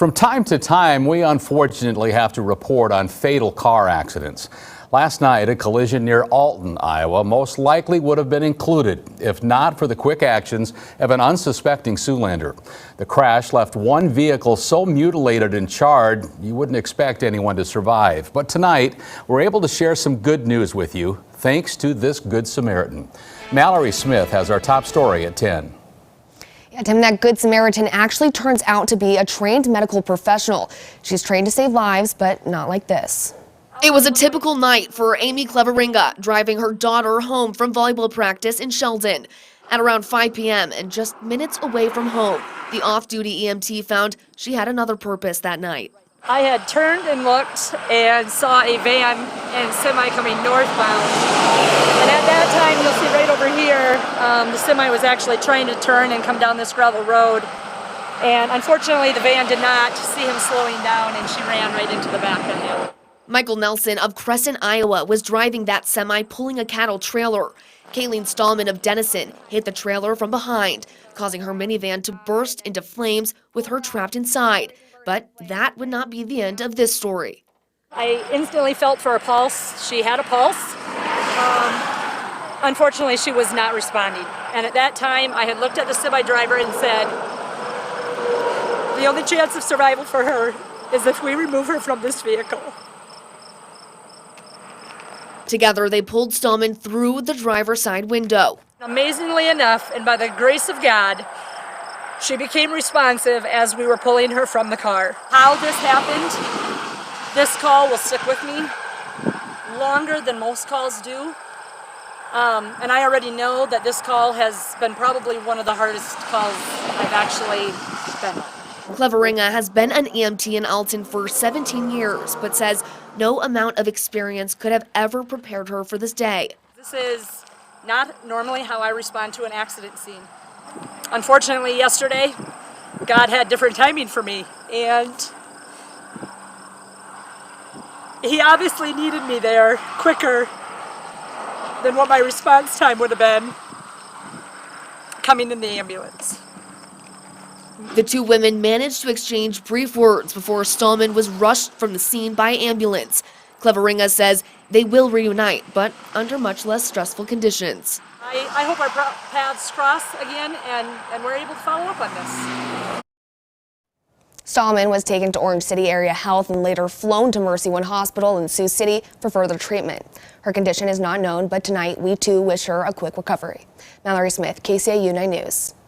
From time to time, we unfortunately have to report on fatal car accidents. Last night, a collision near Alton, Iowa, most likely would have been included if not for the quick actions of an unsuspecting Siouxlander. The crash left one vehicle so mutilated and charred, you wouldn't expect anyone to survive. But tonight, we're able to share some good news with you, thanks to this Good Samaritan. Mallory Smith has our top story at 10. Yeah, Tim, that Good Samaritan actually turns out to be a trained medical professional. She's trained to save lives, but not like this. It was a typical night for Amy Cleveringa, driving her daughter home from volleyball practice in Sheldon. At around 5 p.m. and just minutes away from home, the off-duty EMT found she had another purpose that night. I had turned and looked and saw a van and semi coming northbound. And at that time, you'll see right over here, the semi was actually trying to turn and come down this gravel road. And unfortunately, the van did not see him slowing down and she ran right into the back of him. Michael Nelson of Crescent, Iowa was driving that semi pulling a cattle trailer. Kayleen Stallman of Denison hit the trailer from behind, causing her minivan to burst into flames with her trapped inside. But that would not be the end of this story. I instantly felt for her pulse. She had a pulse. Unfortunately, she was not responding. And at that time, I had looked at the semi driver and said, the only chance of survival for her is if we remove her from this vehicle. Together, they pulled Stallman through the driver's side window. Amazingly enough, and by the grace of God, she became responsive as we were pulling her from the car. How this happened, this call will stick with me longer than most calls do. And I already know that this call has been probably one of the hardest calls I've actually been on. Cleveringa has been an EMT in Alton for 17 years, but says no amount of experience could have ever prepared her for this day. This is not normally how I respond to an accident scene. Unfortunately, yesterday, God had different timing for me, and He obviously needed me there quicker than what my response time would have been coming in the ambulance. The two women managed to exchange brief words before Stallman was rushed from the scene by ambulance. Cleveringa says they will reunite, but under much less stressful conditions. I hope our paths cross again and we're able to follow up on this. Stallman was taken to Orange City Area Health and later flown to Mercy One Hospital in Sioux City for further treatment. Her condition is not known, but tonight we too wish her a quick recovery. Mallory Smith, KCAU 9 News.